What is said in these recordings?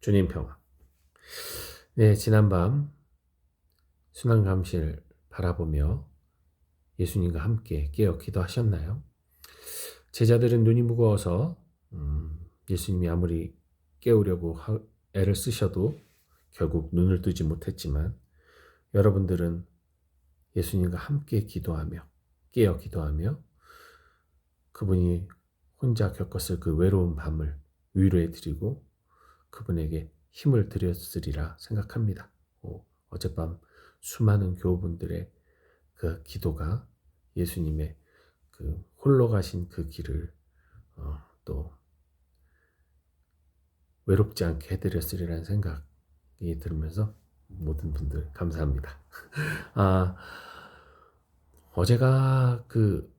주님 평화. 네, 지난밤 순환감실 바라보며 예수님과 함께 깨어 기도하셨나요? 제자들은 눈이 무거워서 예수님이 아무리 깨우려고 애를 쓰셔도 결국 눈을 뜨지 못했지만, 여러분들은 예수님과 함께 기도하며 깨어 기도하며 그분이 혼자 겪었을 그 외로운 밤을 위로해 드리고 그분에게 힘을 드렸으리라 생각합니다. 어젯밤 수많은 교우분들의 그 기도가 예수님의 그 홀로 가신 그 길을 또 외롭지 않게 해드렸으리라는 생각이 들으면서 모든 분들 감사합니다. 어제가 그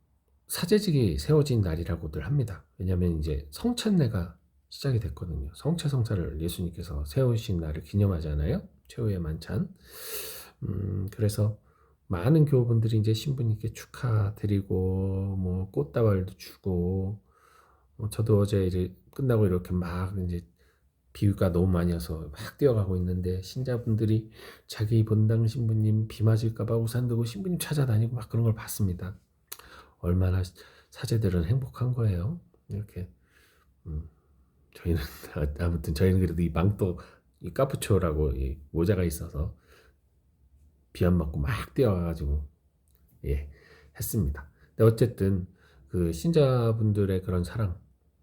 사제직이 세워진 날이라고들 합니다. 왜냐하면 이제 성찬례가 시작이 됐거든요. 성차성차를 예수님께서 세우신 날을 기념하잖아요. 최후의 만찬. 그래서 많은 교우분들이 이제 신부님께 축하드리고 뭐 꽃다발도 주고, 저도 어제 이제 끝나고 이렇게 막 이제 비가 너무 많이 와서 막 뛰어가고 있는데, 신자분들이 자기 본당 신부님 비 맞을까봐 우산 들고 신부님 찾아다니고 막 그런 걸 봤습니다. 얼마나 사제들은 행복한 거예요. 이렇게 저희는 아무튼 저희는 그래도 이 망토, 이 까푸초라고 이 모자가 있어서 비 안 맞고 막 뛰어가가지고 했습니다. 근데 어쨌든 그 신자분들의 그런 사랑.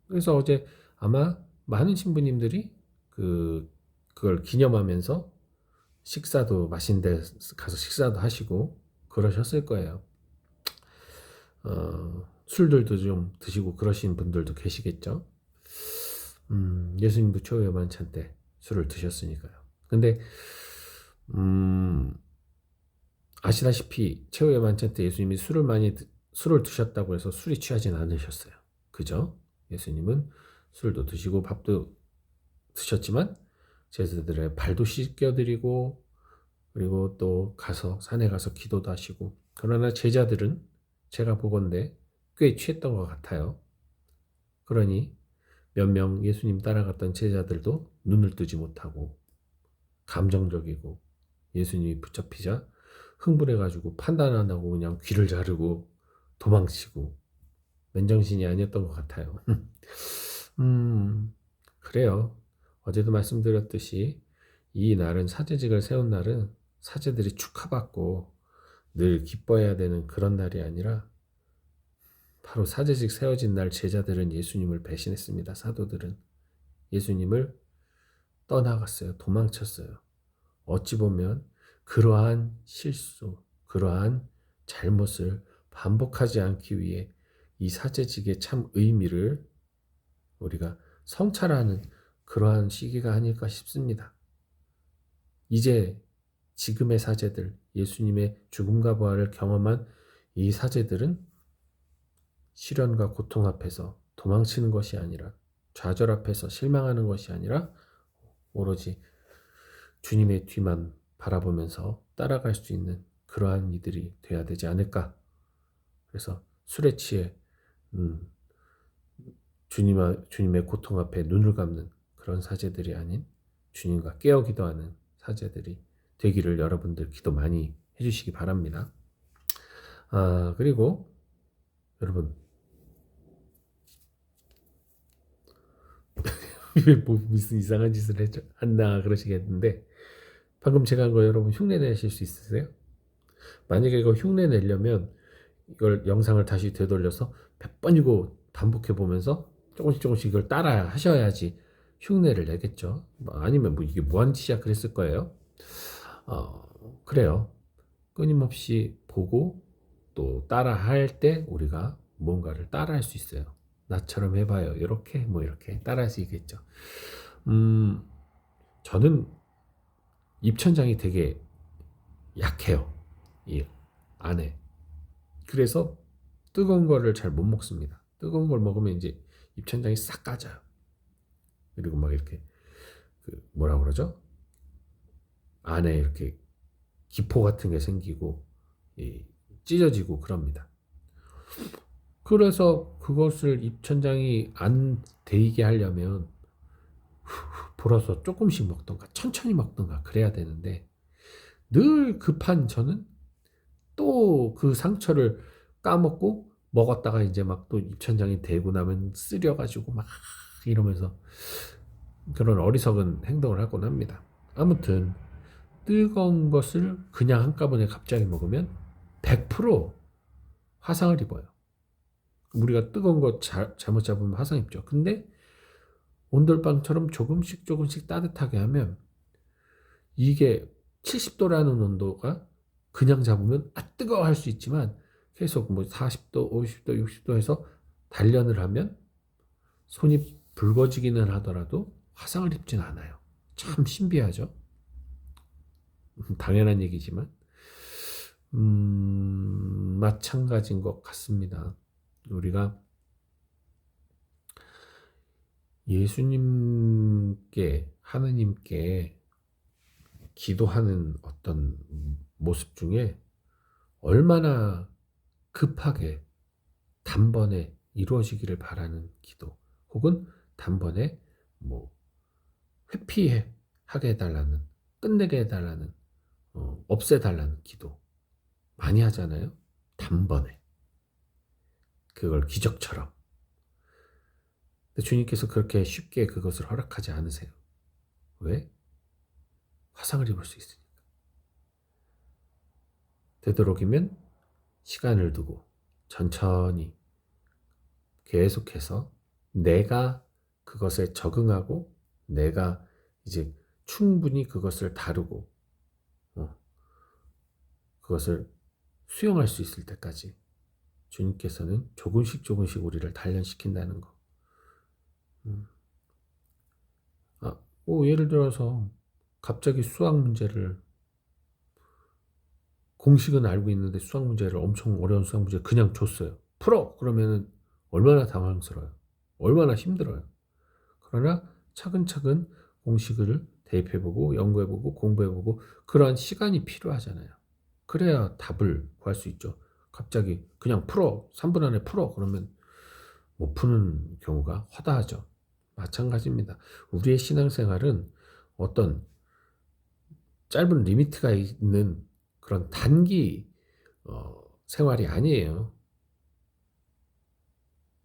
그래서 어제 아마 많은 신부님들이 그걸 기념하면서 식사도 맛있는 데 가서 식사도 하시고 그러셨을 거예요. 술들도 좀 드시고 그러신 분들도 계시겠죠. 예수님도 최후의 만찬 때 술을 드셨으니까요. 근데 아시다시피 최후의 만찬 때 예수님이 술을 드셨다고 해서 술이 취하진 않으셨어요. 그죠? 예수님은 술도 드시고 밥도 드셨지만 제자들의 발도 씻겨드리고, 그리고 또 가서 산에 가서 기도도 하시고. 그러나 제자들은 제가 보건대 꽤 취했던 것 같아요. 그러니 몇 명 예수님 따라갔던 제자들도 눈을 뜨지 못하고 감정적이고, 예수님이 붙잡히자 흥분해가지고 판단 안 하고 그냥 귀를 자르고 도망치고, 맨정신이 아니었던 것 같아요. 그래요. 어제도 말씀드렸듯이 이 날은, 사제직을 세운 날은 사제들이 축하받고 늘 기뻐해야 되는 그런 날이 아니라, 바로 사제직 세워진 날 제자들은 예수님을 배신했습니다. 사도들은 예수님을 떠나갔어요. 도망쳤어요. 어찌 보면 그러한 실수, 그러한 잘못을 반복하지 않기 위해 이 사제직의 참 의미를 우리가 성찰하는 그러한 시기가 아닐까 싶습니다. 이제 지금의 사제들, 예수님의 죽음과 부활을 경험한 이 사제들은 시련과 고통 앞에서 도망치는 것이 아니라, 좌절 앞에서 실망하는 것이 아니라 오로지 주님의 뒤만 바라보면서 따라갈 수 있는 그러한 이들이 돼야 되지 않을까. 그래서 술에 취해 주님의 고통 앞에 눈을 감는 그런 사제들이 아닌, 주님과 깨어 기도하는 사제들이 되기를 여러분들 기도 많이 해주시기 바랍니다. 그리고 여러분, 뭐 무슨 이상한 짓을 했나 그러시겠는데, 방금 제가 한 거 여러분 흉내 내실 수 있으세요? 만약에 이거 흉내 내려면 이걸 영상을 다시 되돌려서 100번이고 반복해 보면서 조금씩 이걸 따라 하셔야지 흉내를 내겠죠. 아니면 뭐 이게 뭐하는 짓이야 그랬을 거예요. 그래요. 끊임없이 보고 또 따라 할 때 우리가 뭔가를 따라 할 수 있어요. 나처럼 해봐요. 이렇게 따라 할 수 있겠죠. 저는 입천장이 되게 약해요. 이 안에. 그래서 뜨거운 거를 잘 못 먹습니다. 뜨거운 걸 먹으면 이제 입천장이 싹 까져요. 그리고 막 이렇게 뭐라 그러죠? 안에 이렇게 기포 같은 게 생기고 찢어지고 그럽니다. 그래서 그것을 입천장이 안 데이게 하려면 불어서 조금씩 먹던가 천천히 먹던가 그래야 되는데 늘 급한 저는 또 그 상처를 까먹고 먹었다가 이제 막 또 입천장이 되고 나면 쓰려가지고 막 이러면서 그런 어리석은 행동을 하곤 합니다. 아무튼 뜨거운 것을 그냥 한꺼번에 갑자기 먹으면 100% 화상을 입어요. 우리가 뜨거운 거 잘못 잡으면 화상 입죠. 근데 온돌방처럼 조금씩 조금씩 따뜻하게 하면 이게 70도라는 온도가 그냥 잡으면 뜨거워 할 수 있지만 계속 뭐 40도, 50도, 60도 해서 단련을 하면 손이 붉어지기는 하더라도 화상을 입진 않아요. 참 신비하죠. 당연한 얘기지만 마찬가지인 것 같습니다. 우리가 예수님께 하느님께 기도하는 어떤 모습 중에 얼마나 급하게 단번에 이루어지기를 바라는 기도 혹은 단번에 뭐 회피하게 해달라는 끝내게 해달라는 없애달라는 기도 많이 하잖아요. 단번에 그걸 기적처럼. 근데 주님께서 그렇게 쉽게 그것을 허락하지 않으세요. 왜? 화상을 입을 수 있으니까. 되도록이면 시간을 두고 천천히 계속해서 내가 그것에 적응하고 내가 이제 충분히 그것을 다루고 그것을 수용할 수 있을 때까지 주님께서는 조금씩 조금씩 우리를 단련시킨다는 거. 뭐 예를 들어서 갑자기 수학 문제를 공식은 알고 있는데 수학 문제를 엄청 어려운 수학 문제 그냥 줬어요. 풀어! 그러면은 얼마나 당황스러워요. 얼마나 힘들어요. 그러나 차근차근 공식을 대입해보고 연구해보고 공부해보고 그러한 시간이 필요하잖아요. 그래야 답을 구할 수 있죠. 갑자기 그냥 풀어 3분 안에 풀어 그러면 못 푸는 경우가 허다하죠. 마찬가지입니다. 우리의 신앙생활은 어떤 짧은 리미트가 있는 그런 단기 생활이 아니에요.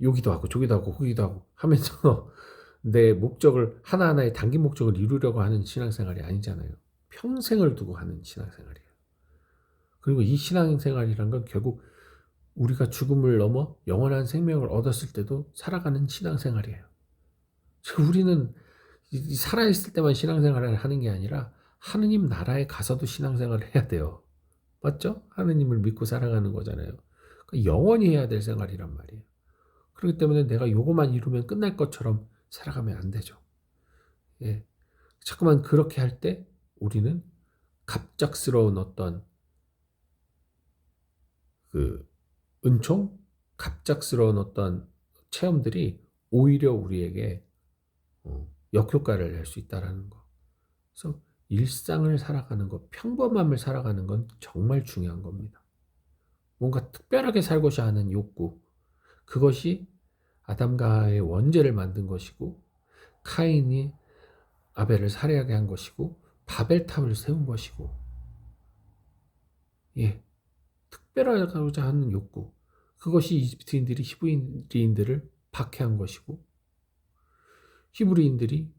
여기도 하고 저기도 하고 거기도 하고 하면서 내 목적을 하나하나의 단기 목적을 이루려고 하는 신앙생활이 아니잖아요. 평생을 두고 하는 신앙생활이에요. 그리고 이 신앙생활이란 건 결국 우리가 죽음을 넘어 영원한 생명을 얻었을 때도 살아가는 신앙생활이에요. 우리는 살아있을 때만 신앙생활을 하는 게 아니라 하느님 나라에 가서도 신앙생활을 해야 돼요. 맞죠? 하느님을 믿고 살아가는 거잖아요. 영원히 해야 될 생활이란 말이에요. 그렇기 때문에 내가 요거만 이루면 끝날 것처럼 살아가면 안 되죠. 예. 자꾸만 그렇게 할 때 우리는 갑작스러운 어떤 그 은총, 갑작스러운 어떤 체험들이 오히려 우리에게 역효과를 낼 수 있다라는 거. 그래서 일상을 살아가는 것, 평범함을 살아가는 건 정말 중요한 겁니다. 뭔가 특별하게 살고자 하는 욕구, 그것이 아담과의 원죄를 만든 것이고 카인이 아벨을 살해하게 한 것이고 바벨탑을 세운 것이고 특별하고자 하는 욕구, 그것이 이집트인들이 히브리인들을 박해한 것이고 히브리인들이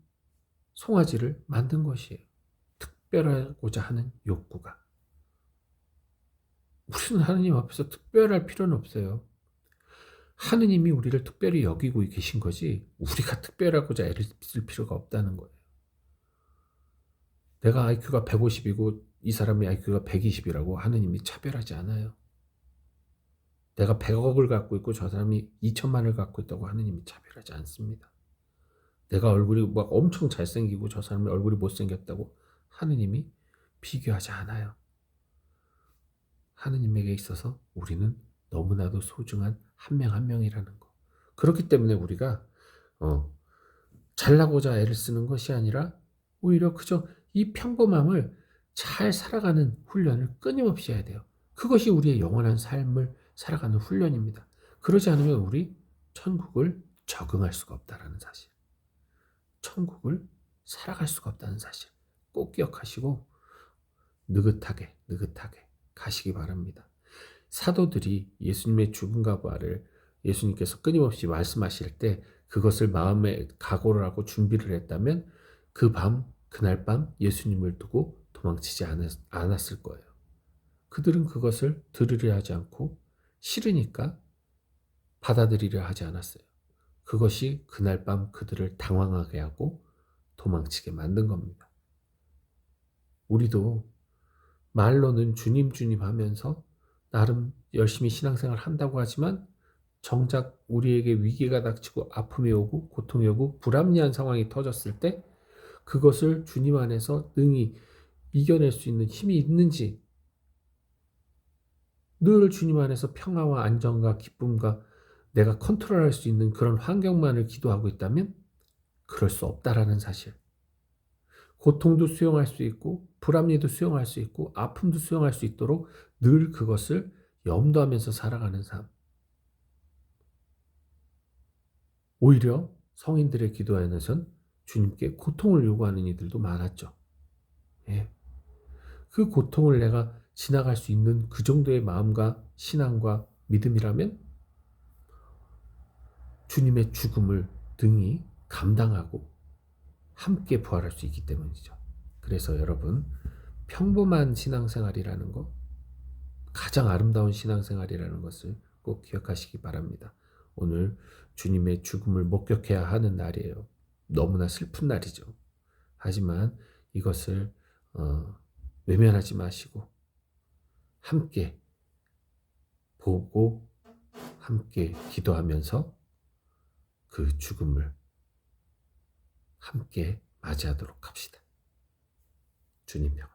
송아지를 만든 것이에요. 특별하고자 하는 욕구가. 우리는 하느님 앞에서 특별할 필요는 없어요. 하느님이 우리를 특별히 여기고 계신 거지 우리가 특별하고자 애를 쓸 필요가 없다는 거예요. 내가 IQ가 150이고 이 사람의 IQ가 120이라고 하느님이 차별하지 않아요. 내가 100억을 갖고 있고 저 사람이 2천만을 갖고 있다고 하느님이 차별하지 않습니다. 내가 얼굴이 막 엄청 잘생기고 저 사람이 얼굴이 못생겼다고 하느님이 비교하지 않아요. 하느님에게 있어서 우리는 너무나도 소중한 한 명 한 명이라는 거. 그렇기 때문에 우리가 잘나고자 애를 쓰는 것이 아니라 오히려 그저 이 평범함을 잘 살아가는 훈련을 끊임없이 해야 돼요. 그것이 우리의 영원한 삶을 살아가는 훈련입니다. 그러지 않으면 우리 천국을 적응할 수가 없다라는 사실. 천국을 살아갈 수가 없다는 사실 꼭 기억하시고 느긋하게 가시기 바랍니다. 사도들이 예수님의 죽음과 부활을 예수님께서 끊임없이 말씀하실 때 그것을 마음에 각오를 하고 준비를 했다면 그날 밤 예수님을 두고 도망치지 않았을 거예요. 그들은 그것을 들으려 하지 않고 싫으니까 받아들이려 하지 않았어요. 그것이 그날 밤 그들을 당황하게 하고 도망치게 만든 겁니다. 우리도 말로는 주님 주님 하면서 나름 열심히 신앙생활 한다고 하지만 정작 우리에게 위기가 닥치고 아픔이 오고 고통이 오고 불합리한 상황이 터졌을 때 그것을 주님 안에서 능히 이겨낼 수 있는 힘이 있는지, 늘 주님 안에서 평화와 안정과 기쁨과 내가 컨트롤할 수 있는 그런 환경만을 기도하고 있다면 그럴 수 없다라는 사실. 고통도 수용할 수 있고 불합리도 수용할 수 있고 아픔도 수용할 수 있도록 늘 그것을 염두하면서 살아가는 삶. 오히려 성인들의 기도 안에선 주님께 고통을 요구하는 이들도 많았죠. 예. 그 고통을 내가 지나갈 수 있는 그 정도의 마음과 신앙과 믿음이라면 주님의 죽음을 등이 감당하고 함께 부활할 수 있기 때문이죠. 그래서 여러분, 평범한 신앙생활이라는 것, 가장 아름다운 신앙생활이라는 것을 꼭 기억하시기 바랍니다. 오늘 주님의 죽음을 목격해야 하는 날이에요. 너무나 슬픈 날이죠. 하지만 이것을 외면하지 마시고 함께 보고 함께 기도하면서 그 죽음을 함께 맞이하도록 합시다. 주님 평